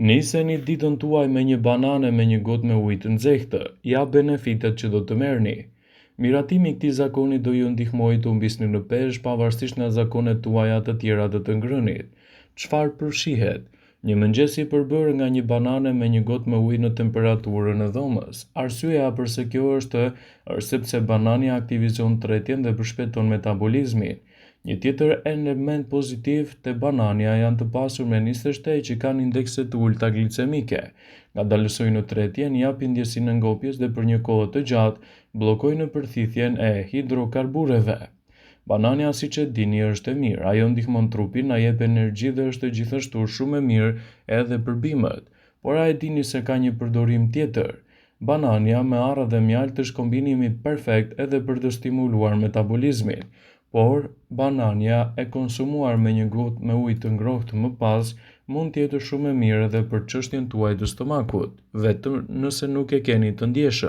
Niseni ditën tuaj me një banane me një gotë me ujë të nxehtë, ja benefitet që do të merrni. Miratimi i këtij zakoni do ju ndihmojë të humbisni në peshë pavarësisht nga zakonet tuaja të tjera të ngrënit. Çfarë përfshihet? Një mëngjes i përbërë nga një banane me një gotë me ujë në temperaturën e dhomës. Arsyeja pse kjo është sepse banani aktivizon tretjen dhe përshpejton metabolizmin. Një tjetër element pozitiv te banania janë të pasur me nisë të shtejtë që kanë indekse të ulta glicemike. Ngadalësojnë tretjen, japin ndjesinë e ngopjes dhe për një kohë të gjatë bllokojnë përthithjen e hidrokarbureve. Banania, siç e dini, është e mirë, ajo ndihmon trupin, na jep energji dhe është gjithashtu shumë e mirë edhe për bimët. Por a e dini se ka një përdorim tjetër? Banania me arra dhe mjaltë është kombinimi perfekt edhe për të stimuluar metabolizmin. Por, banania e konsumuar me një gotë me ujë të ngrohtë më pas mund të jetë shumë e mirë edhe për çështjen tuaj të stomakut, vetëm nëse nuk e keni të ndjeshëm.